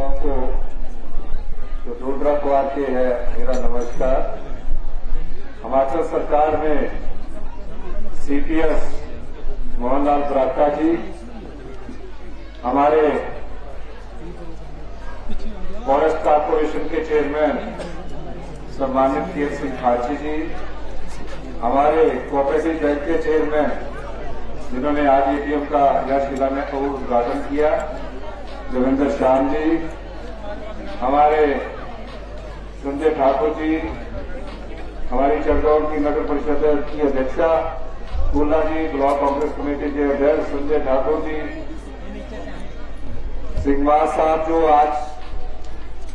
दर्शकों को जो डोडरा कुआर के है मेरा नमस्कार। हिमाचल सरकार में सीपीएस मोहनलाल बरागटा जी, हमारे फॉरेस्ट कॉर्पोरेशन के चेयरमैन सम्मानित केएल सिंह खाची जी, हमारे कोऑपरेटिव बैंक के चेयरमैन जिन्होंने आज एटीएम का यह शिलान्यास और उद्घाटन किया, देवेंद्र श्याम जी, हमारे संजय ठाकुर जी, हमारी चंडौर की नगर परिषद की अध्यक्षा फूला जी, ब्लॉक कांग्रेस कमेटी के अध्यक्ष संजय ठाकुर जी, सिंघवास साहब जो आज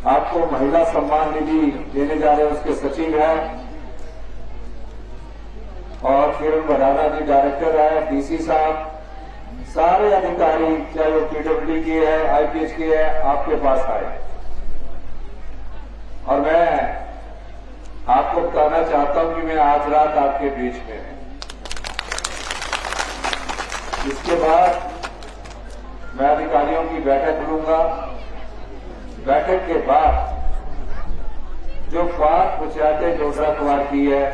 आपको महिला सम्मान निधि देने जा रहे हैं उसके सचिव हैं, और किरण भराना जी डायरेक्टर है, डीसी साहब, सारे अधिकारी चाहे वो पीडब्ल्यूडी के है, आईपीएस के है, आपके पास आए। और मैं आपको बताना चाहता हूं कि मैं आज रात आपके बीच में हूं। इसके बाद मैं अधिकारियों की बैठक लूंगा। बैठक के बाद जो 5 पंचायतें डोडरा कुआर की है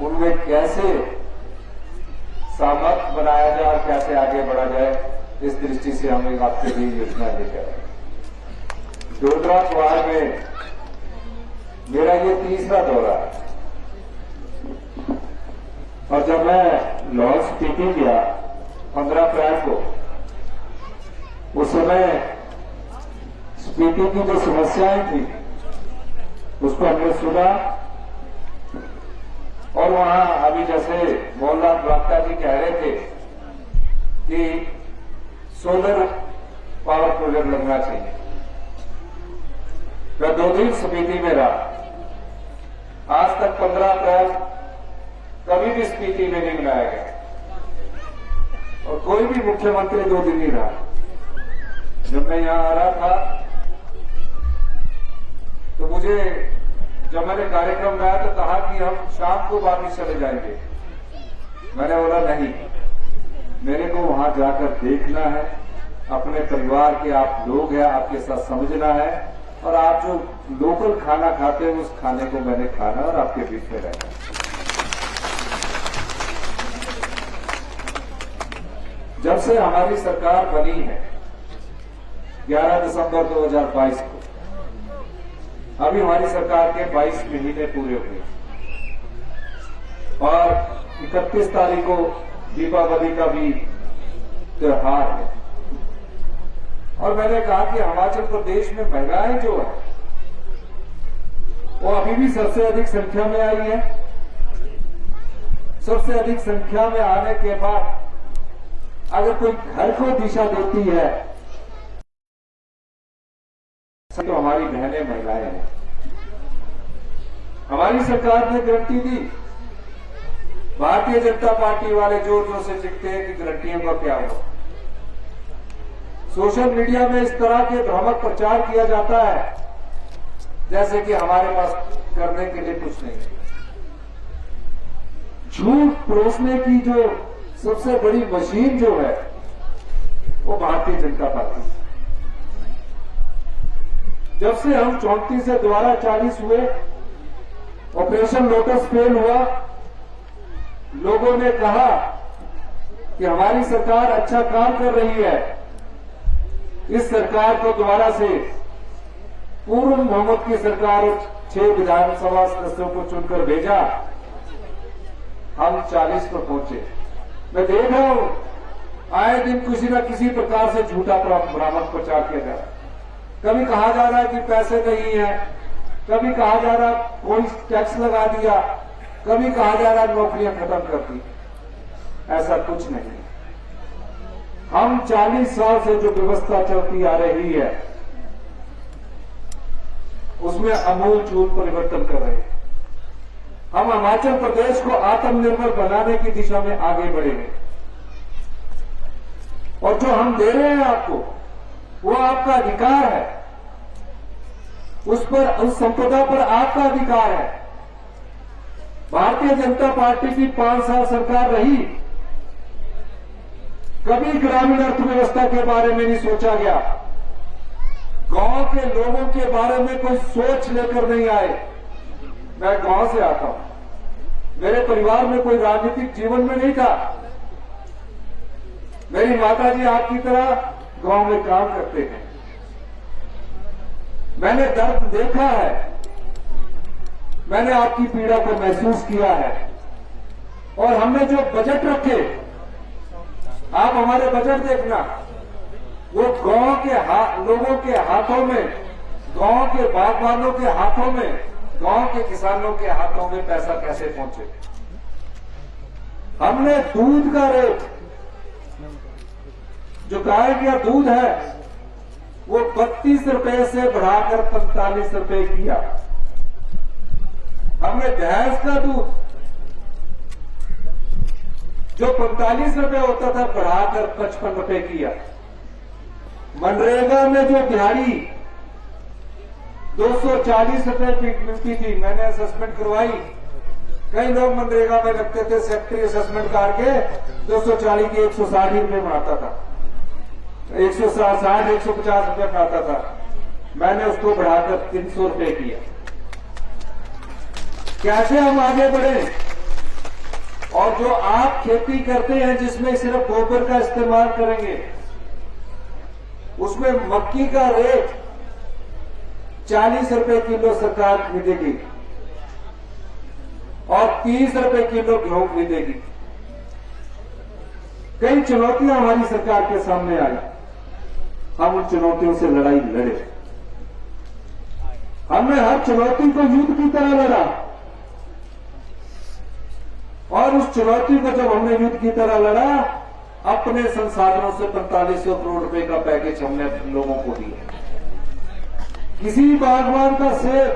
उनमें कैसे सामर्थ्य बनाया जाए और कैसे आगे बढ़ा जाए, इस दृष्टि से हम एक आपके लिए योजना लेकर आए। डोडरा कुआर में मेरा ये 3रा दौरा है, और जब मैं लाहौल स्पीति गया 15 अप्रैल को, उस समय स्पीति की जो समस्याएं थी उसको हमने सुना, और वहां अभी जैसे मोहनलाल बरागटा जी कह रहे थे कि सोलर पावर प्रोजेक्ट लगना चाहिए। मैं 2 दिन स्पीति में रहा। आज तक 15 अप्रैल कभी भी स्पीति में नहीं मनाया गया, और कोई भी मुख्यमंत्री 2 दिन नहीं रहा। जब मैं यहां आ रहा था तो मुझे, जब मैंने कार्यक्रम लाया तो कहा कि हम शाम को वापस चले जाएंगे। मैंने बोला नहीं, मेरे को वहां जाकर देखना है, अपने परिवार के आप लोग हैं, आपके साथ समझना है, और आप जो लोकल खाना खाते हैं उस खाने को मैंने खाना और आपके बीच में रहना। जब से हमारी सरकार बनी है 11 दिसंबर 2022 को, अभी हमारी सरकार के 22 महीने पूरे हुए, और 31 तारीख को दीपावली का भी त्योहार है। और मैंने कहा कि हिमाचल प्रदेश में महिलाएं जो है वो अभी भी सबसे अधिक संख्या में आई है। सबसे अधिक संख्या में आने के बाद अगर कोई घर को दिशा देती है तो हमारी बहनें महिलाएं हैं। हमारी सरकार ने गारंटी दी। भारतीय जनता पार्टी वाले जोर जोर से चिखते हैं कि गारंटियों का क्या हुआ। सोशल मीडिया में इस तरह के भ्रामक प्रचार किया जाता है जैसे कि हमारे पास करने के लिए कुछ नहीं है। झूठ परोसने की जो सबसे बड़ी मशीन जो है वो भारतीय जनता पार्टी। जब से हम 34 से दोबारा 40 हुए, ऑपरेशन लोटस फेल हुआ, लोगों ने कहा कि हमारी सरकार अच्छा काम कर रही है, इस सरकार को दोबारा से पूर्व मोहम्मद की सरकार 6 विधानसभा सदस्यों को चुनकर भेजा। हम 40 पर पहुंचे। मैं देख रहा हूं आए दिन किसी न किसी प्रकार से झूठा भ्रामक प्रचार किया जा रहा है। कभी कहा जा रहा है कि पैसे नहीं है, कभी कहा जा रहा है कोई टैक्स लगा दिया, कभी कहा जा रहा है नौकरियां खत्म कर दी। ऐसा कुछ नहीं। हम 40 साल से जो व्यवस्था चलती आ रही है उसमें अमूलचूल परिवर्तन कर रहे हैं। हम हिमाचल प्रदेश को आत्मनिर्भर बनाने की दिशा में आगे बढ़े हैं, और जो हम दे रहे हैं आपको वो आपका अधिकार है। उस संपदा पर आपका अधिकार है। भारतीय जनता पार्टी की 5 साल सरकार रही, कभी ग्रामीण अर्थव्यवस्था के बारे में नहीं सोचा गया। गांव के लोगों के बारे में कोई सोच लेकर नहीं आए। मैं गांव से आता हूं, मेरे परिवार में कोई राजनीतिक जीवन में नहीं था। मेरी माताजी आपकी तरह गांव में काम करते हैं। मैंने दर्द देखा है, मैंने आपकी पीड़ा को महसूस किया है। और हमने जो बजट रखे, आप हमारे बजट देखना, वो गांव के लोगों के हाथों में, गांव के बागवानों के हाथों में, गांव के किसानों के हाथों में पैसा कैसे पहुंचे। हमने दूध का रेट, जो गाय का दूध है, वो 32 रुपए से बढ़ाकर 45 रुपए किया। हमने भैंस का दूध जो 45 रुपए होता था बढ़ाकर 55 रुपए किया। मनरेगा में जो दिहाड़ी 240 रुपए मिलती थी, मैंने असेसमेंट करवाई। कई लोग मनरेगा में रखते थे, सेक्रेटरी असेसमेंट करके 240 की 160 रुपए बनाता था, 160 150 रुपए बनाता था। मैंने उसको बढ़ाकर 300 रुपए किया। कैसे हम आगे बढ़े। और जो आप खेती करते हैं जिसमें सिर्फ गोबर का इस्तेमाल करेंगे, उसमें मक्की का रेट 40 रुपए किलो सरकार खरीदेगी और 30 रुपए किलो गेहूं खरीदेगी। कई चुनौतियां हमारी सरकार के सामने आई, हम उन चुनौतियों से लड़ाई लड़े। हमने हर चुनौती को युद्ध की तरह लड़ा और उस चुनौती को जब हमने युद्ध की तरह लड़ा, अपने संसाधनों से 4500 करोड़ रुपए का पैकेज हमने लोगों को दिया। किसी बागवान का सेब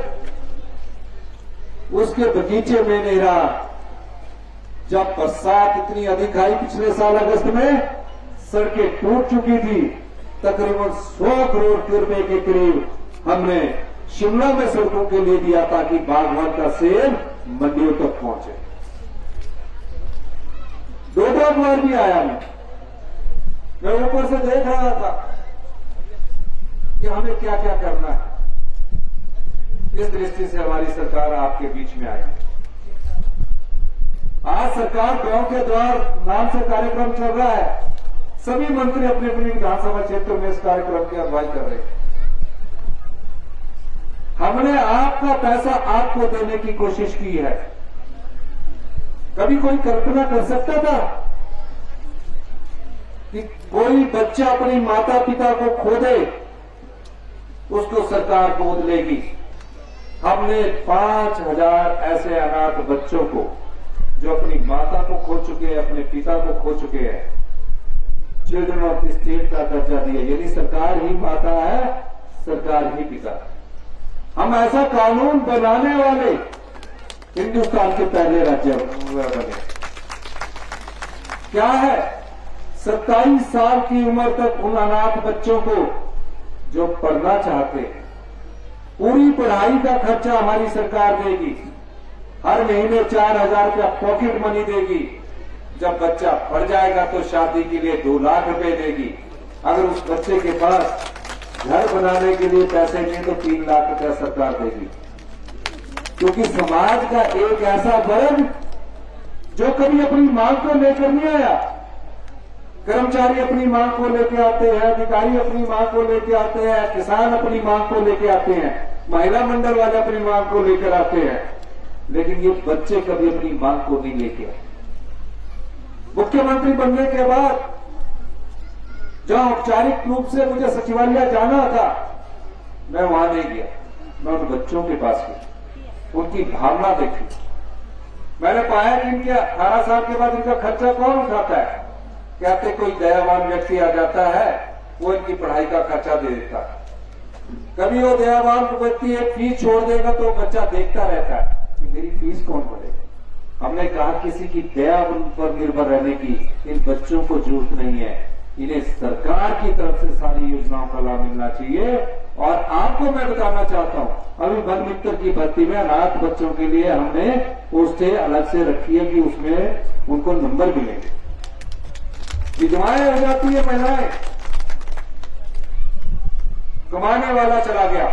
उसके बगीचे में नहीं रहा। जब बरसात इतनी अधिक आई पिछले साल अगस्त में, सड़कें टूट चुकी थी, तकरीबन 100 करोड़ रुपए के करीब हमने शिमला में सड़कों के लिए दिया ताकि बागवान का सेब मंडियों तक पहुंचे। 2 बार भी आया मैं ऊपर से देख रहा था कि हमें क्या क्या करना है। इस दृष्टि से हमारी सरकार आपके बीच में आई। आज सरकार गांव के द्वार नाम से कार्यक्रम चल रहा है। सभी मंत्री अपने अपने विधानसभा क्षेत्र में इस कार्यक्रम की अगुवाई कर रहे हैं। हमने आपका पैसा आपको देने की कोशिश की है। कभी कोई कल्पना कर सकता था कि कोई बच्चा अपनी माता पिता को खो दे, उसको सरकार गोद लेगी। हमने 5000 ऐसे अनाथ बच्चों को, जो अपनी माता को खो चुके हैं, अपने पिता को खो चुके हैं, चिल्ड्रन ऑफ द स्टेट का दर्जा दिया। यदि सरकार ही माता है, सरकार ही पिता। हम ऐसा कानून बनाने वाले हिंदुस्तान के पहले राज्य बने। क्या है, 27 साल की उम्र तक उन अनाथ बच्चों को जो पढ़ना चाहते हैं, पूरी पढ़ाई का खर्चा हमारी सरकार देगी। हर महीने 4000 रुपया पॉकेट मनी देगी। जब बच्चा पढ़ जाएगा तो शादी के लिए 2 लाख रुपए देगी। अगर उस बच्चे के पास घर बनाने के लिए पैसे नहीं तो 3 लाख रुपया सरकार देगी। क्योंकि समाज का एक ऐसा वर्ग जो कभी अपनी मांग को लेकर नहीं आया। कर्मचारी अपनी मांग को लेकर आते हैं, अधिकारी अपनी मांग को लेकर आते हैं, किसान अपनी मांग को लेकर आते हैं, महिला मंडल वाले अपनी मांग को लेकर आते हैं, लेकिन ये बच्चे कभी अपनी मांग को नहीं लेके आए। मुख्यमंत्री बनने के बाद जहां औपचारिक रूप से मुझे सचिवालय जाना था, मैं वहां नहीं गया। मैं उन बच्चों के पास गया, उनकी भावना देखी। मैंने पाया कि इनके 18 साल के बाद इनका खर्चा कौन उठाता है। कहते कोई दयावान व्यक्ति आ जाता है, वो इनकी पढ़ाई का खर्चा दे देता है। कभी वो दयावान व्यक्ति एक फीस छोड़ देगा तो बच्चा देखता रहता है कि मेरी फीस कौन भरेगा। हमने कहा किसी की दया पर निर्भर रहने की इन बच्चों को जरूरत नहीं है। इन्हें सरकार की तरफ से सारी योजनाओं का लाभ मिलना चाहिए। और आपको मैं बताना चाहता हूं, अभी वन मित्र की भर्ती में अनाथ बच्चों के लिए हमने पोस्टें अलग से रखी है कि उसमें उनको नंबर मिलेंगे। विधवाएं हो जाती है महिलाएं, कमाने वाला चला गया,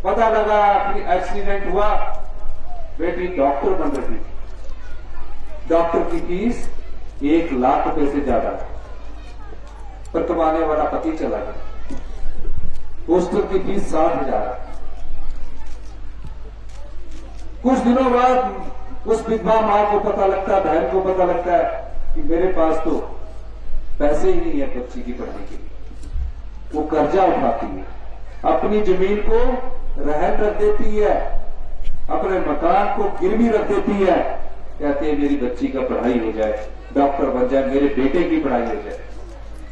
पता लगा कि एक्सीडेंट हुआ, बेटी डॉक्टर बन रही थी, डॉक्टर की फीस 1 लाख रुपए से ज्यादा, पर कमाने वाला पति चला गया, पोस्टर की फीस 60,000। कुछ दिनों बाद उस विधवा मां को पता लगता है, बहन को पता लगता है कि मेरे पास तो पैसे ही नहीं है बच्ची की पढ़ने के लिए। वो कर्जा उठाती है, अपनी जमीन को रहन रख देती है, अपने मकान को गिरवी रख देती है, कहते हैं मेरी बच्ची का पढ़ाई हो जाए, डॉक्टर बन जाए, मेरे बेटे की पढ़ाई हो जाए।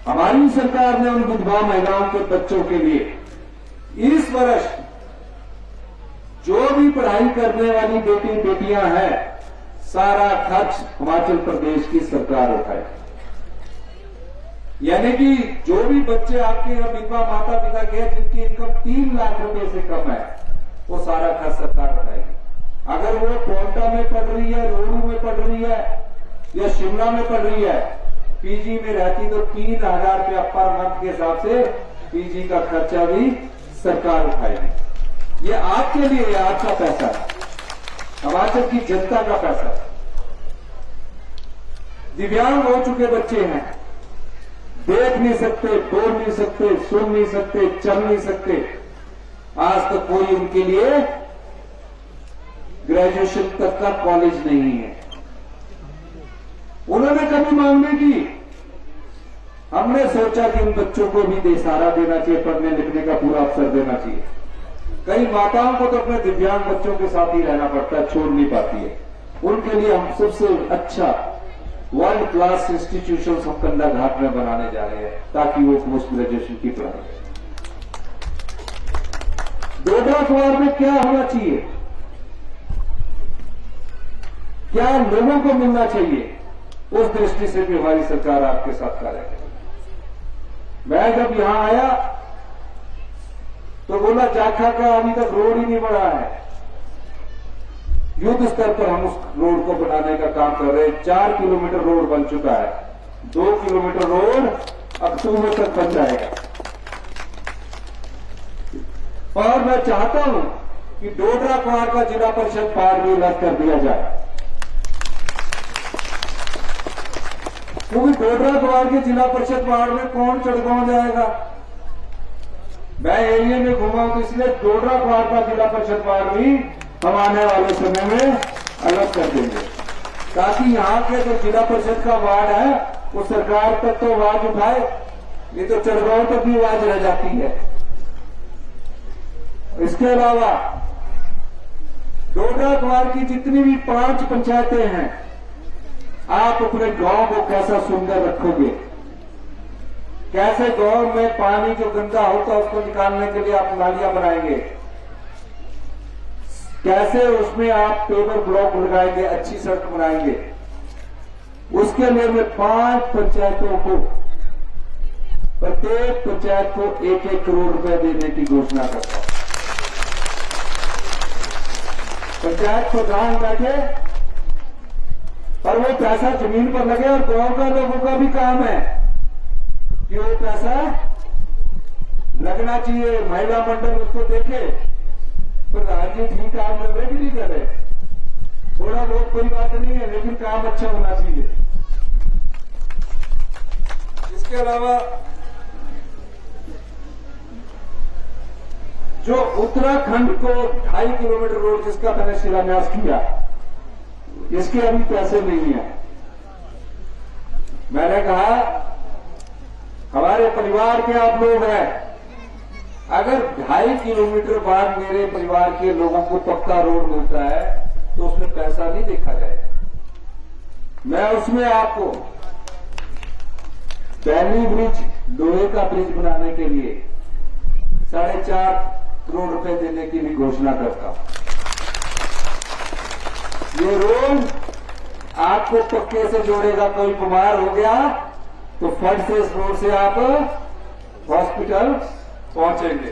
हमारी सरकार ने उन विधवा महिलाओं के बच्चों के लिए इस वर्ष जो भी पढ़ाई करने वाली बेटियां हैं, सारा खर्च हिमाचल प्रदेश की सरकार उठाए। यानी कि जो भी बच्चे आपके यहाँ विधवा माता पिता के हैं जिनकी इनकम 3 लाख रुपए से कम है, वो सारा खर्च सरकार उठाएगी। अगर वो पोंटा में पढ़ रही है, रोहडू में पढ़ रही है या शिमला में पढ़ रही है, पीजी में रहती तो 3,000 रुपया पर मंथ के हिसाब से पीजी का खर्चा भी सरकार उठाएगी। ये आपके लिए, आपका पैसा है, हिमाचल की जनता का पैसा है। दिव्यांग हो चुके बच्चे हैं, देख नहीं सकते, बोल नहीं सकते, सुन नहीं सकते, चल नहीं सकते, आज तक कोई उनके लिए ग्रेजुएशन तक का कॉलेज नहीं है। उन्होंने कभी मांग नहीं की। हमने सोचा कि उन बच्चों को भी सहारा देना चाहिए, पढ़ने लिखने का पूरा अवसर देना चाहिए। कई माताओं को तो अपने दिव्यांग बच्चों के साथ ही रहना पड़ता है, छोड़ नहीं पाती है। उनके लिए हम सबसे अच्छा वर्ल्ड क्लास इंस्टीट्यूशन हम कंडा घाट में बनाने जा रहे हैं, ताकि वो पोस्ट ग्रेजुएशन की पढ़ाई करें। डोडा अखबार में क्या होना चाहिए, क्या लोगों को मिलना चाहिए, उस दृष्टि से भी हमारी सरकार आपके साथ कार्य करेगी। मैं जब यहां आया तो बोला जाखा का अभी तक रोड ही नहीं बना है। युद्ध स्तर पर हम उस रोड को बनाने का काम कर रहे हैं। 4 किलोमीटर रोड बन चुका है, 2 किलोमीटर रोड अक्टूबर तक बन जाएगा। और मैं चाहता हूं कि डोडरा क्वार का जिला परिषद पार्ट भी रद्द कर दिया जाए, क्योंकि डोडरा क्वार के जिला परिषद वार्ड में कौन चढ़गांव जाएगा। मैं एरिया में घूमा हूं, तो इसलिए डोडरा क्वार का जिला परिषद वार्ड भी हम आने वाले समय में अलग कर देंगे, ताकि यहां के जो जिला परिषद का वार्ड है वो सरकार तक तो आवाज उठाए, नहीं तो चढ़गांव तक भी आवाज रह जाती है। इसके अलावा डोडरा क्वार की जितनी भी 5 पंचायतें हैं, आप अपने गांव को कैसा सुंदर रखोगे, कैसे गांव में पानी जो गंदा होता है उसको निकालने के लिए आप नालियां बनाएंगे, कैसे उसमें आप पेवर ब्लॉक लगाएंगे, अच्छी सड़क बनाएंगे, उसके लिए मैं 5 पंचायतों को, प्रत्येक पंचायत को 1-1 करोड़ रुपए देने की घोषणा करता हूं। पंचायत प्रधान बैठे और वो पैसा जमीन पर लगे, और गांव का लोगों का भी काम है कि वो पैसा लगना चाहिए। महिला मंडल उसको देखे, प्रधान जी ठीक काम लग रहे कि नहीं कर रहे, थोड़ा बहुत कोई बात नहीं है, लेकिन काम अच्छा होना चाहिए। इसके अलावा जो उत्तराखंड को 2.5 किलोमीटर रोड जिसका मैंने शिलान्यास किया, इसके अभी पैसे नहीं है। मैंने कहा हमारे परिवार के आप लोग हैं, अगर 2.5 किलोमीटर बाद मेरे परिवार के लोगों को पक्का रोड मिलता है तो उसमें पैसा नहीं देखा जाएगा। मैं उसमें आपको पहली ब्रिज, लोहे का ब्रिज बनाने के लिए 4.5 करोड़ रुपए देने की भी घोषणा करता हूं। ये रोड आपको पक्के से जोड़ेगा। कोई बीमार हो गया तो फट से इस रोड से आप हॉस्पिटल पहुंचेंगे।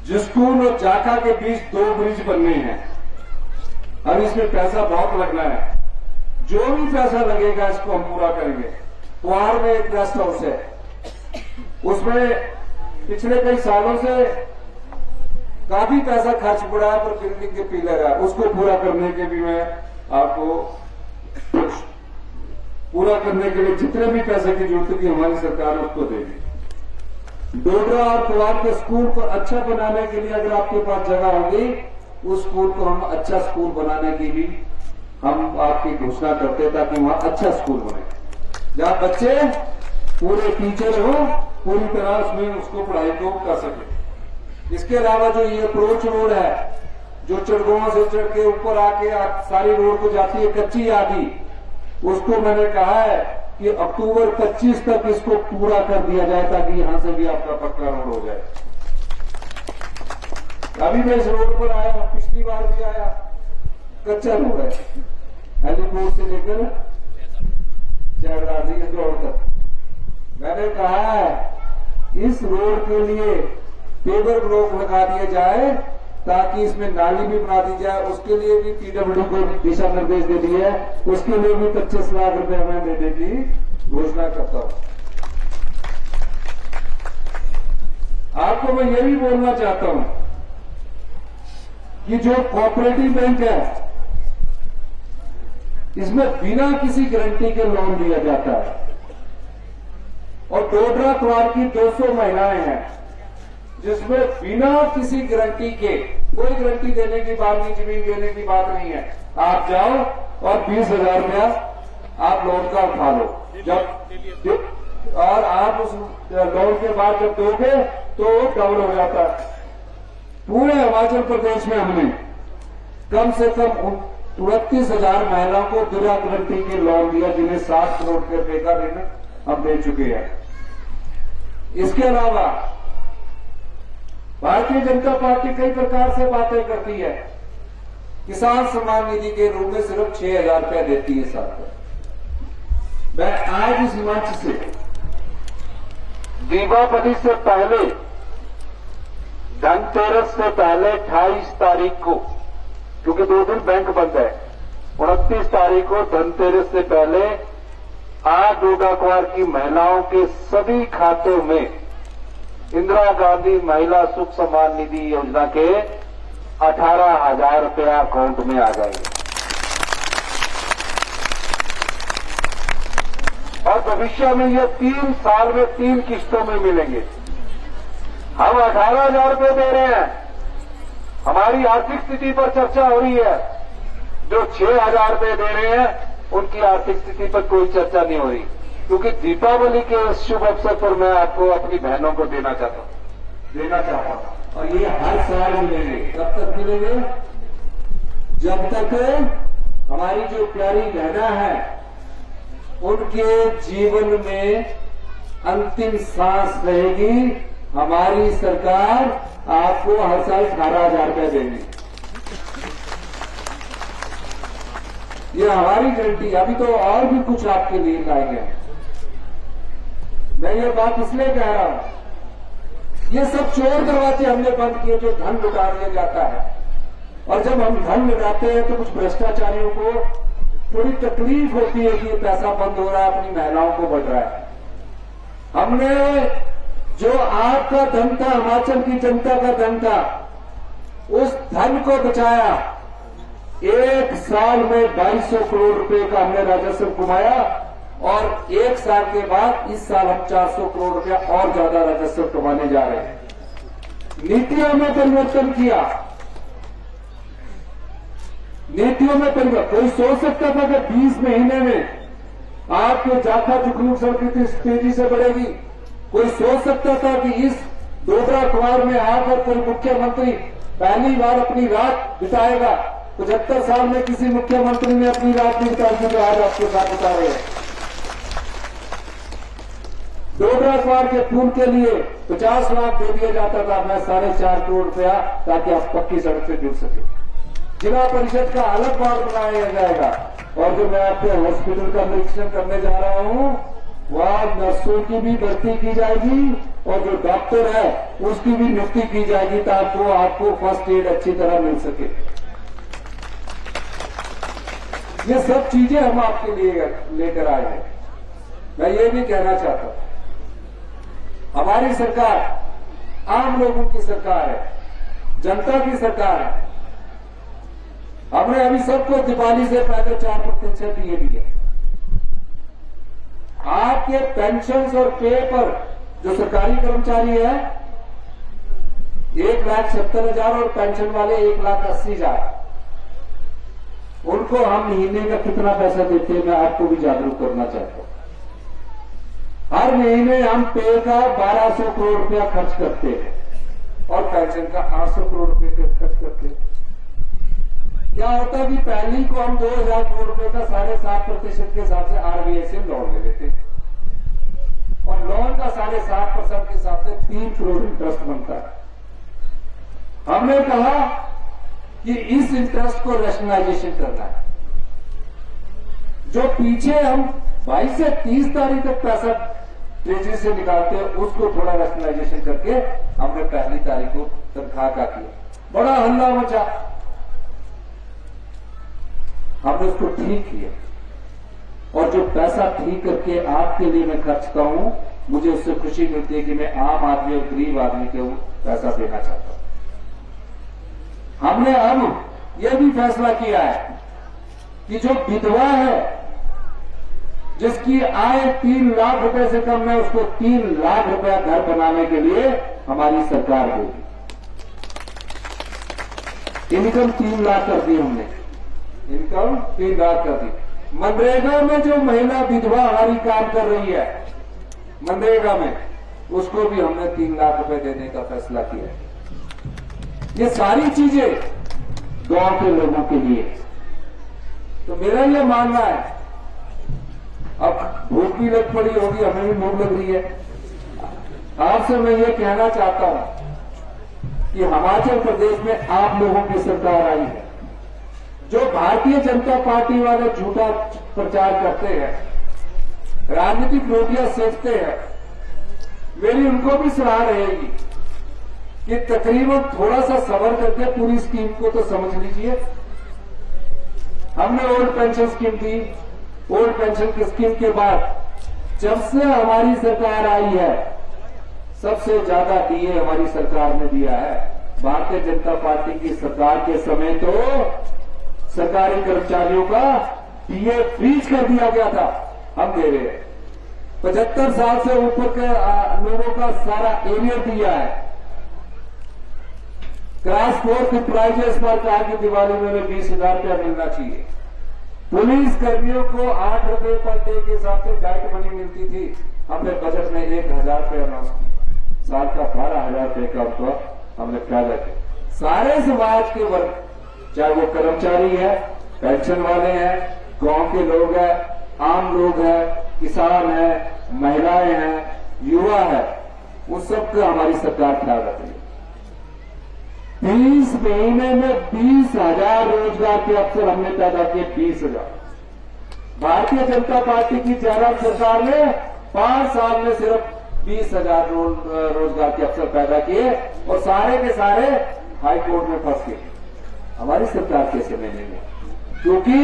जिस्कूल और जाखा के बीच 2 ब्रिज बनने हैं। अब इसमें पैसा बहुत लगना है, जो भी पैसा लगेगा इसको हम पूरा करेंगे। कुहार में एक गेस्ट हाउस है, उसमें पिछले कई सालों से काफी पैसा खर्च पड़ा है, पर बिल्डिंग के पिलर है उसको पूरा करने के भी मैं आपको पूरा करने के लिए जितने भी पैसे की जरूरत थी हमारी सरकार उसको देगी। डोडरा और कुवार के स्कूल को अच्छा बनाने के लिए अगर आपके पास जगह होगी, उस स्कूल को हम अच्छा स्कूल बनाने की भी हम आपकी घोषणा करते हैं, ताकि वहां अच्छा स्कूल बने, जहां बच्चे पूरे टीचर हो, पूरी तरह उसमें उसको पढ़ाई को कर सके। इसके अलावा जो ये अप्रोच रोड है, जो चढ़गांव से चढ़ के ऊपर आके सारी रोड को जाती है कच्ची आदि, उसको मैंने कहा है कि अक्टूबर 25 तक इसको पूरा कर दिया जाए, ताकि यहां से भी आपका पक्का रोड हो जाए। अभी मैं इस रोड पर आया, पिछली बार भी आया, कच्चा रोड है, हेलीपोर्ट से लेकर चैड़दासी के रोड तक। मैंने कहा है इस रोड के लिए पेवर ब्लॉक लगा दिया जाए, ताकि इसमें नाली भी बना दी जाए। उसके लिए भी पीडब्ल्यूडी को दिशा निर्देश दे दिए है, उसके लिए भी 25 लाख रुपए मैं देने की घोषणा करता हूं। आपको मैं ये भी बोलना चाहता हूं कि जो कोऑपरेटिव बैंक है, इसमें बिना किसी गारंटी के लोन दिया जाता है, और डोडरा कुवार की 200 महिलाएं हैं जिसमें बिना किसी गारंटी के, कोई गारंटी देने की बात नहीं, जमीन देने की बात नहीं है, आप जाओ और 20,000 रुपया आप लोन का उठा लो। जब और आप उस लोन के बाद जब दोगे तो डबल हो जाता है। पूरे हिमाचल प्रदेश में हमने कम से कम 29,000 महिलाओं को बिना गारंटी के लोन दिया, जिन्हें 7 करोड़ रुपए का ऋण हम दे चुके हैं। इसके अलावा भारतीय जनता पार्टी कई प्रकार से बातें करती है। किसान सम्मान निधि के रूप में सिर्फ 6,000 रुपया देती है साथ। मैं आज इस मंच से दीपावली से पहले, धनतेरस से पहले 28 तारीख को, क्योंकि 2 दिन बैंक बंद है, 29 तारीख को धनतेरस से पहले आज डोडरा कुवार की महिलाओं के सभी खातों में इंदिरा गांधी महिला सुख सम्मान निधि योजना के 18,000 रुपया अकाउंट में आ जाएंगे, और भविष्य में ये 3 साल में 3 किस्तों में मिलेंगे। हम 18,000 रुपये दे रहे हैं, हमारी आर्थिक स्थिति पर चर्चा हो रही है। जो 6,000 रुपये दे रहे हैं उनकी आर्थिक स्थिति पर कोई चर्चा नहीं हो रही, क्योंकि दीपावली के इस शुभ अवसर पर मैं आपको अपनी बहनों को देना चाहता हूं, और ये हर साल मिलेंगे। कब तक मिलेंगे? जब तक हमारी जो प्यारी बहना है उनके जीवन में अंतिम सांस रहेगी, हमारी सरकार आपको हर साल 18,000 रुपये देगी। ये हमारी गारंटी। अभी तो और भी कुछ आपके लिए लाएंगे। मैं ये बात इसलिए कह रहा हूं, ये सब चोर दरवाजे हमने बंद किए जो धन लुटा दिया जाता है, और जब हम धन लुटाते हैं तो कुछ भ्रष्टाचारियों को थोड़ी तकलीफ होती है कि ये पैसा बंद हो रहा है, अपनी महिलाओं को बढ़ रहा है। हमने जो आपका धन था, हिमाचल की जनता का धन था, उस धन को बचाया। 1 साल में 2,200 करोड़ रुपए का हमने राजस्व कमाया, और 1 साल के बाद इस साल हम 400 करोड़ रुपया और ज्यादा राजस्व कमाने जा रहे हैं। नीतियों में परिवर्तन किया, नीतियों में परिवर्तन। कोई सोच सकता था कि 20 महीने में आपके जाखा जुगनू सड़क तेजी से बढ़ेगी? कोई सोच सकता था कि इस डोडरा कुवार में आकर कोई मुख्यमंत्री पहली बार अपनी रात बिताएगा? 75 साल में किसी मुख्यमंत्री ने अपनी रात नहीं बिताई, जो आज आपके साथ बिता रहे हैं। डोडरा कुवार के पुल के लिए 50 लाख दे दिया जाता था, मैं 4.5 करोड़ रुपया, ताकि आप पक्की सड़क से जुड़ सके। जिला परिषद का अलग वार्ड बनाया जाएगा, और जो मैं आपके हॉस्पिटल का निरीक्षण करने जा रहा हूं, वहां नर्सों की भी भर्ती की जाएगी, और जो डॉक्टर है उसकी भी नियुक्ति की जाएगी, ताकि आपको फर्स्ट एड अच्छी तरह मिल सके। ये सब चीजें हम आपके लिए लेकर आए हैं। मैं ये भी कहना चाहता हूं, हमारी सरकार आम लोगों की सरकार है, जनता की सरकार है। हमने अभी सबको दिवाली से पहले 4% दिए दिए। आपके पेंशन और पे पर जो सरकारी कर्मचारी है 1,70,000 और पेंशन वाले 1,80,000, उनको हम महीने का कितना पैसा देते हैं मैं आपको भी जागरूक करना चाहता हूं। हर महीने हम पे का 1200 करोड़ रुपया खर्च करते हैं और पेंशन का 800 करोड़ रुपए खर्च करते हैं। क्या होता है कि पहली को हम 2,000 करोड़ रुपए का 7.5% के हिसाब से आरबीआई से लोन ले लेते हैं और लोन का 7.5% के हिसाब से 3 करोड़ इंटरेस्ट बनता है। हमने कहा कि इस इंटरेस्ट को रैशनलाइजेशन करना है। जो पीछे हम 22 से 30 तारीख तक पैसा ट्रेजरी से निकालते हैं उसको थोड़ा रैशनलाइजेशन करके हमने पहली तारीख को तनख्वाह का किया। बड़ा हल्ला मचा, हमने उसको ठीक किया और जो पैसा ठीक करके आपके लिए मैं खर्चता हूं मुझे उससे खुशी मिलती है कि मैं आम आदमी और गरीब आदमी को पैसा देना चाहता हूं। हमने अब यह भी फैसला किया है कि जो विधवा है जिसकी आय 3 लाख रुपए से कम है उसको 3 लाख रुपया घर बनाने के लिए हमारी सरकार देगी। इनकम 3 लाख कर दी हमने, इनकम 3 लाख कर दी। मनरेगा में जो महिला विधवा हमारी काम कर रही है मनरेगा में, उसको भी हमने 3 लाख रुपए देने का फैसला किया है। ये सारी चीजें गांव के लोगों के लिए। तो मेरा ये मानना है, अब भूख भी लग पड़ी होगी, हमें भी भूख लग रही है। आपसे मैं ये कहना चाहता हूं कि हिमाचल प्रदेश में आप लोगों की सरकार आई है। जो भारतीय जनता पार्टी वाले झूठा प्रचार करते हैं, राजनीतिक रोटियां सेकते हैं, मेरी उनको भी सलाह रहेगी कि तकरीबन थोड़ा सा सब्र करके पूरी स्कीम को तो समझ लीजिए। हमने ओल्ड पेंशन स्कीम दी, ओल्ड पेंशन स्कीम के बाद जब से हमारी सरकार आई है सबसे ज्यादा डीए हमारी सरकार ने दिया है। भारतीय जनता पार्टी की सरकार के समय तो सरकारी कर्मचारियों का डीए फ्रीज कर दिया गया था, हम दे रहे हैं। 75 साल से ऊपर के लोगों का सारा एरियर दिया है। क्लास 4 की प्राइजेस पर कहा कि दिवाली में 20,000 रुपया मिलना चाहिए। पुलिस कर्मियों को 8 रुपए पर डे के हिसाब से डाइट मनी मिलती थी, हमने बजट में 1,000 रुपये अनाउंस किया। साल का 12,000 रुपये का उनको हमने फायदा किया। सारे समाज के वर्ग, चाहे वो कर्मचारी है, पेंशन वाले हैं, गांव के लोग हैं, आम लोग हैं, किसान हैं, महिलाएं हैं, युवा है, उन सबका हमारी सरकार ख्याल रख रही है। 30 महीने में 20,000 रोजगार के अवसर हमने पैदा किए। 20,000। भारतीय जनता पार्टी की जयराम सरकार ने 5 साल में सिर्फ 20,000 रोजगार के अवसर पैदा किए और सारे के सारे हाई कोर्ट में फंस गए हमारी सरकार के समय में। क्योंकि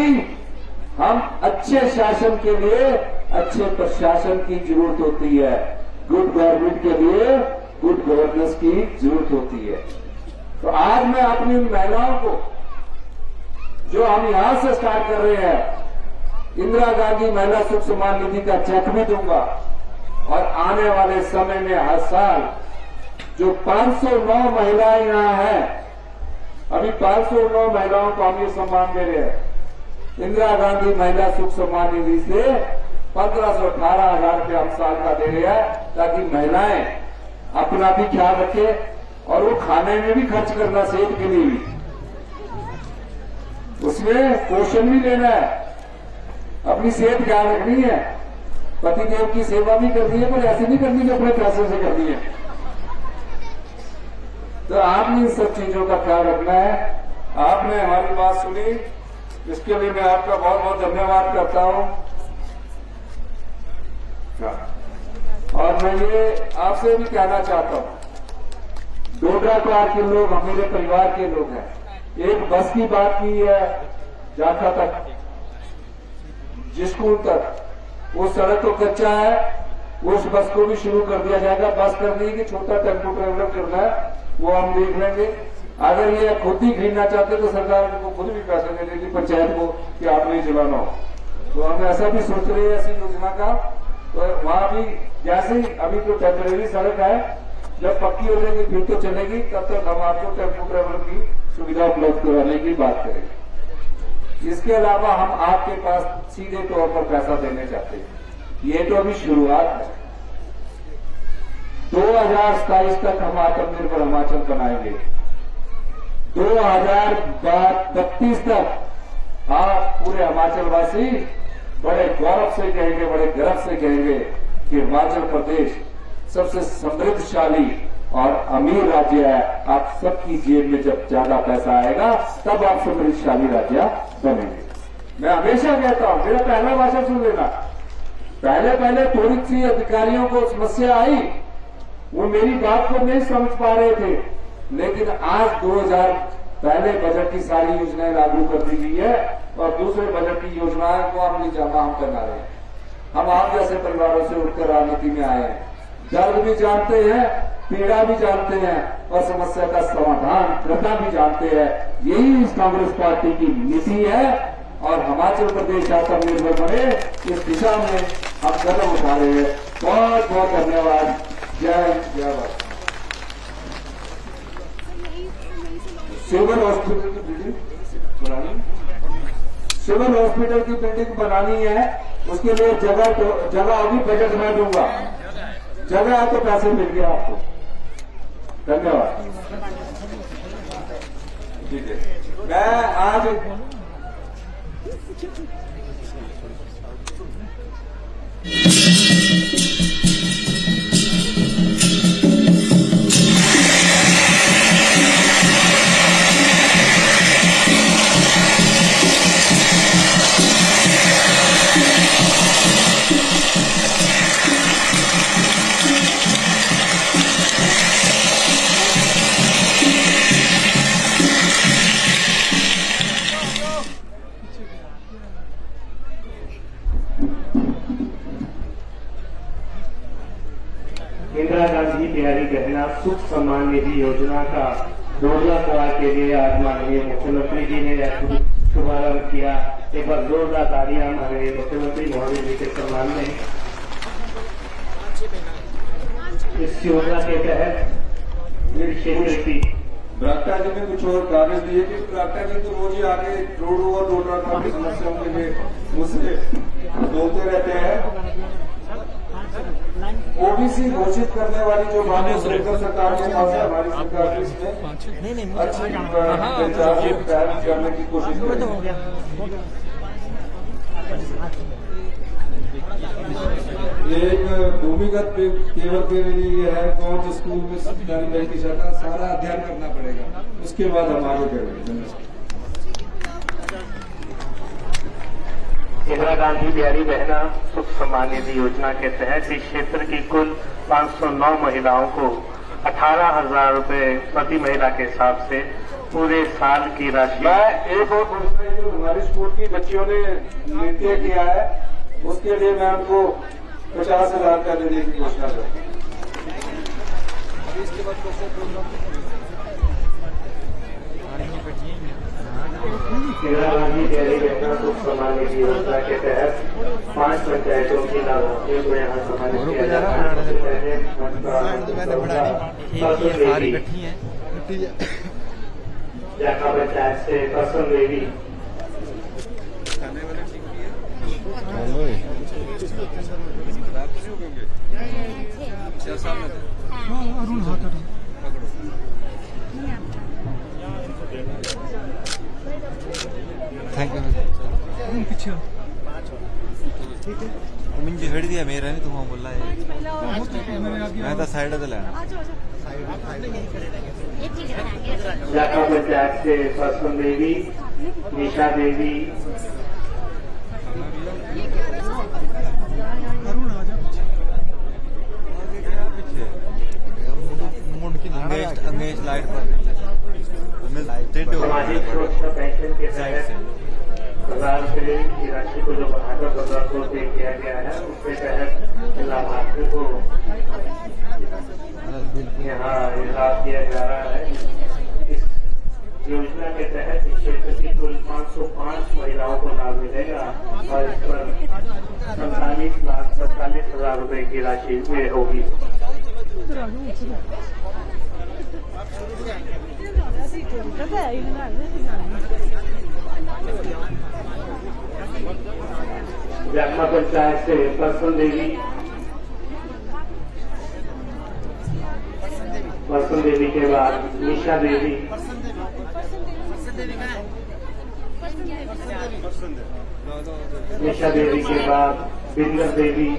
हम अच्छे शासन के लिए अच्छे प्रशासन की जरूरत होती है। गुड गवर्नमेंट के लिए गुड गवर्नेंस की जरूरत होती है। तो आज मैं अपनी उन महिलाओं को जो हम यहां से स्टार्ट कर रहे हैं, इंदिरा गांधी महिला सुख सम्मान निधि का चेक भी दूंगा और आने वाले समय में हर साल जो 509 महिलाएं यहां हैं, अभी 509 महिलाओं को हम ये सम्मान दे रहे हैं। इंदिरा गांधी महिला सुख सम्मान निधि से 1518,000 रुपये हम साल का दे रहे हैं ताकि महिलाएं अपना भी ख्याल रखें और वो खाने में भी खर्च करना, सेहत के लिए भी, उसमें पोषण भी लेना है, अपनी सेहत ख्याल रखनी है, पतिदेव की सेवा भी करनी है, पर ऐसे नहीं करनी कि अपने पैसे से करनी है। तो आपने इन सब चीजों का ख्याल रखना है। आपने हमारी बात सुनी, इसके लिए मैं आपका बहुत बहुत धन्यवाद करता हूं। और मैं ये आपसे भी कहना चाहता हूं, डोडा क्वार के लोग मेरे परिवार के लोग हैं। एक बस की बात की है जाखा तक, जिसकूल तक, वो सड़क तो कच्चा है, उस बस को भी शुरू कर दिया जाएगा। बस करनी है कि छोटा टेम्पो ट्रेवलर करना है वो हम देख लेंगे। अगर ये खुद ही खरीदना चाहते तो सरकार को खुद भी पैसे दे देगी पंचायत को कि आपने ही चलाना हो। तो हम ऐसा भी सोच रहे हैं ऐसी योजना का। तो वहां भी जैसे ही अभी तो टेम्परेरी सड़क है, जब पक्की हो जाएगी फिर तो चलेगी, तब तक हम आपको टेम्पो ट्रेवलर की सुविधा उपलब्ध करवाने की बात करेंगे। इसके अलावा हम आपके पास सीधे तौर पर पैसा देने चाहते हैं। ये तो अभी शुरुआत है। 2027 तक हम आत्मनिर्भर हिमाचल बनाएंगे। 2032 तक आप पूरे हिमाचलवासी बड़े गौरव से कहेंगे, बड़े गर्व से कहेंगे कि हिमाचल प्रदेश सबसे समृद्धशाली और अमीर राज्य है। आप सबकी जेब में जब ज्यादा पैसा आएगा तब आप समृद्धशाली राज्य बनेंगे। मैं हमेशा कहता हूं, मेरा पहला भाषण सुन लेना। पहले थोड़ी सी अधिकारियों को समस्या आई, वो मेरी बात को नहीं समझ पा रहे थे, लेकिन आज 2000 पहले बजट की सारी योजनाएं लागू कर दी गई है और दूसरे बजट की योजनाओं को हम नहीं जाना हम करना रहे हैं। हम आप जैसे परिवारों से उठकर राजनीति में आए हैं, दर्द भी जानते हैं, पीड़ा भी जानते हैं और समस्या का समाधान करना भी जानते हैं। यही इस कांग्रेस पार्टी की नीति है और हिमाचल प्रदेश आत्मनिर्भर बने इस दिशा में हम कदम उठा रहे हैं। बहुत बहुत धन्यवाद। जय भारत। सिविल हॉस्पिटल की बिल्डिंग बनानी है, उसके लिए जगह अभी बजट में दूंगा। जगह तो पैसे मिल गया आपको। धन्यवाद। ठीक है, मैं आज इंदिरा गांधी प्यारी बहना सुख सम्मान निधि योजना का 2 लाख के लिए आज माननीय मुख्यमंत्री जी ने शुभारंभ किया। एक बार जोरदार तालियां माननीय मुख्यमंत्री महोदय जी के सम्मान में। इस योजना के तहत क्षेत्र की बरागटा जी ने कुछ और कागज दिए कि बरागटा जी तो रोज ही आके रोड रखा की समस्याओं के लिए मुझसे बोलते रहते हैं। ओबीसी घोषित करने वाली जो माननीय सरकार के पास है, हमारी सरकार की इसमें अच्छी पहल करने की कोशिश करेगी। एक भूमिगत केवल के लिए है कौन से स्कूल में सरकारी बैंक की शाखा, सारा अध्ययन करना पड़ेगा, उसके बाद हम आगे करेंगे। इंदिरा गांधी प्यारी बहना सुख सम्मान निधि योजना के तहत इस क्षेत्र की कुल 509 महिलाओं को 18,000 रुपए प्रति महिला के हिसाब से पूरे साल की राशि। मैं एक और दूसरे जो हमारी स्कूल की बच्चियों ने नृत्य किया है उसके लिए मैं उनको 50,000 रुपया देने की घोषणा करूँ। इंदिरा गांधी प्यारी बहना सुख सम्मान निधि योजना के तहत 5 पंचायतों की लाभार्थियों को यहाँ सम्मानित किया जा रहा है। जहाँ पंचायत से कसम देवी थैंक यू। पीछे ठीक है मुझे हेड दिया मेरा नहीं तुम बोल रहा है मैं तो साइड से लेना। जहाँ पंचायत से कसम देवी, निशा देवी, अंगेज लाइट पर सामाजिक सुरक्षा पेंशन के तहत 1000 रुपये की राशि को जो बढ़ाकर 1500 रुपये किया गया है, उसके तहत लाभार्थी को यहाँ लाभ दिया जा रहा है। इस योजना के तहत इस क्षेत्र की कुल 505 महिलाओं को लाभ मिलेगा और इस पर 47,47,000 रुपए की राशि में होगी। जखमा पंचायत से परसन देवी के बाद निशा देवी, निशा देवी के बाद बिंदर देवी,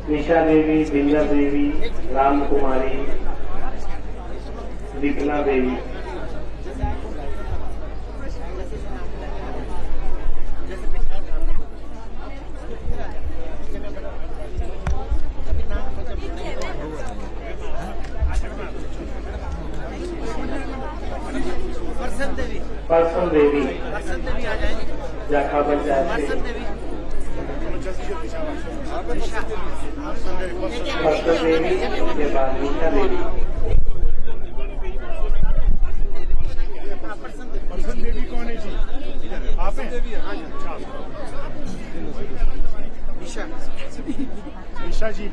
निशा देवी, बिंदर देवी, राम कुमारी, दीपना देवी। परसन देवी जाखा पंचायत से, परसन देवी के बाद नीता देवी। परसन देवी कौन है जी? आप हैं? निशा, निशा जी,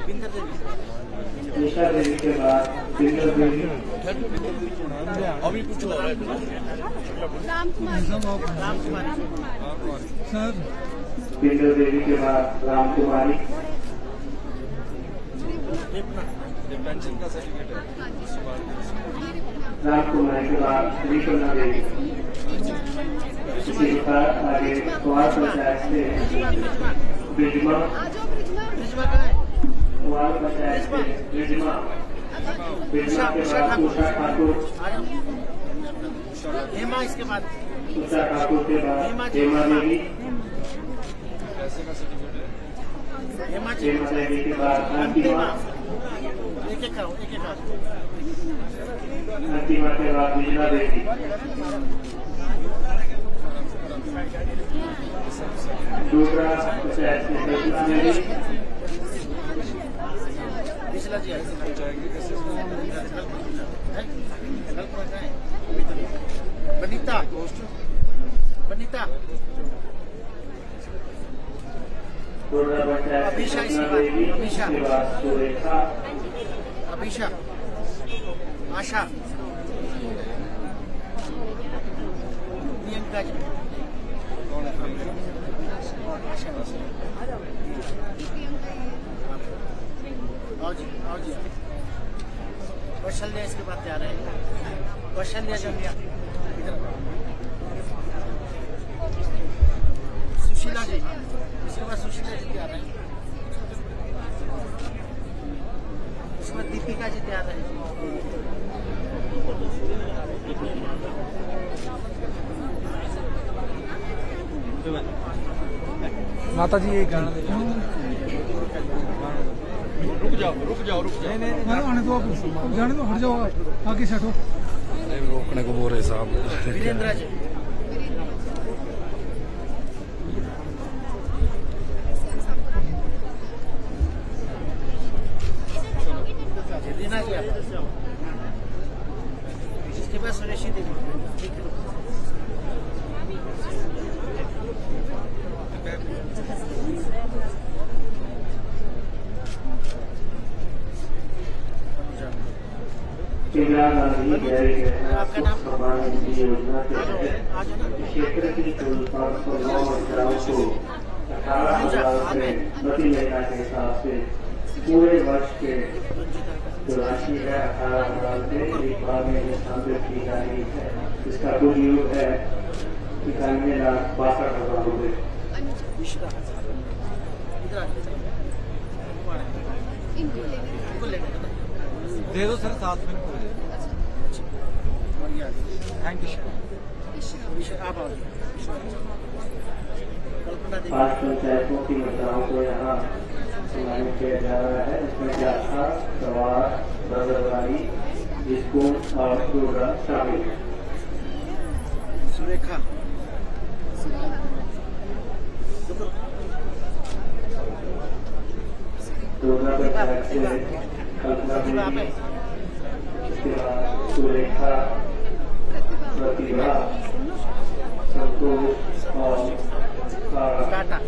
बिंदर देवी, निशा देवी के बाद बिंदर देवी, अभी कुछ हो रहा है। राम कुमारी सर, बिंदर देवी के बाद राम कुमारी, पेंशन का सर्टिफिकेट है। राम कुमारी के बाद दीपना देवी। इसी प्रकार आगे कुआर पंचायत से बिजमा, कुआर पंचायत से बिजमा, बिजमा के बाद उषा ठाकुर, हेमा, इसके बाद उषा ठाकुर के बाद हेमा देवी, पैसे का सर्टिफिकेट है। हेमा हेमा देवी के बाद अंतिमा, एक एक अंतिमा के बाद विजना देवी। दूसरा पंचायत से कल्पना देवी, पिछला जी बनीता, बनीता, दूसरा पंचायत से कल्पना देवी, उसके बाद सुरेखा, अभिषा, आशा, प्रियंका जी, आओ जी, कौशल्या इसके बाद तैयार है। कौशल्या जमिया, सुशीला जी, इसके बाद सुशीला जी तैयार है। इसमें दीपिका जी तैयार है। माता जी एक गाना रुक जाओ। नहीं आने दो, आप जाने दो, हट जाओ, आप आगे से हटो। रोकने को बोल रहे साहब। वीरेंद्र जी, दीना जी, इसके बाद सुरेशी देवी। इंदिरा गांधी गैरी सम्मान निधि योजना के तहत क्षेत्र की कुल 509 महिलाओं को 18,000 रुपये प्रति महीना के हिसाब से पूरे वर्ष के जो राशि है 18,000 रुपये एक बार में हस्तांतरित की जा रही है। इसका कुल योग है 91,62,000 रुपये। दे दो सर, 7 मिनट हो जाए। Thank you. आप आओ कल्पना देवी 5 पंचायतों की महिलाओं को यहाँ सम्मानित किया जा रहा है। इसमें जाखा, सवार, बदरवारी, स्कूल और टोडा शामिल है। सुरेखा टोडा पंचायत से कल्पना देवी, इसके बाद सुरेखा, प्रतिभा, संतोष और टाटा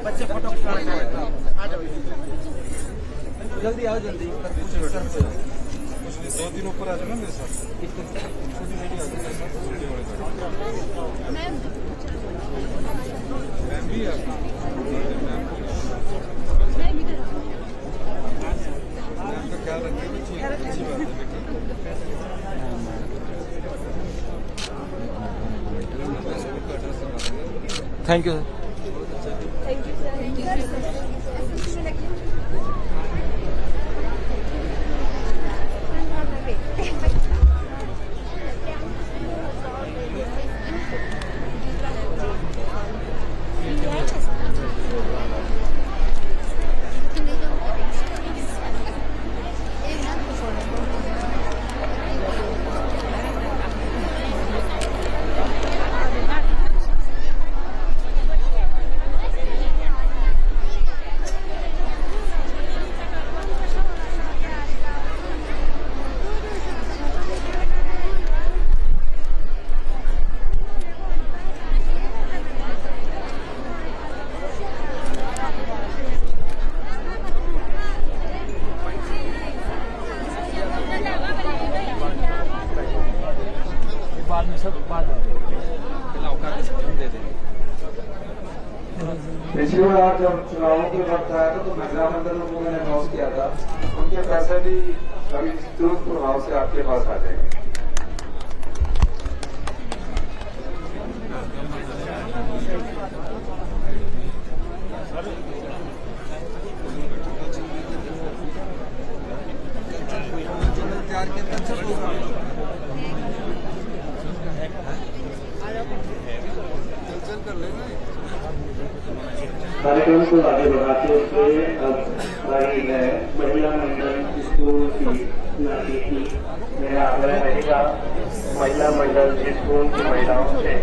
बच्चे फोटो खिंचवाना चाहते हैं। आ जाओ जल्दी आओ जल्दी दो दिन ऊपर आ जाना मेरे साथ मैम भी है मैम का ख्याल रखिए अच्छी बात है थैंक यू बाद में सब बाद दे देंगे। पिछली बार जब चुनावों के वक्त आया था तो महिला मंडल लोगों ने अनाउंस किया था, उनके पैसे भी अभी तुरंत प्रभाव से आपके पास आ जाएंगे। कार्यक्रम को आगे बढ़ाते हुए अब बारी है महिला मंडल स्कूल की नाटी की। मेरा आग्रह रहेगा महिला मंडल स्कूल की महिलाओं से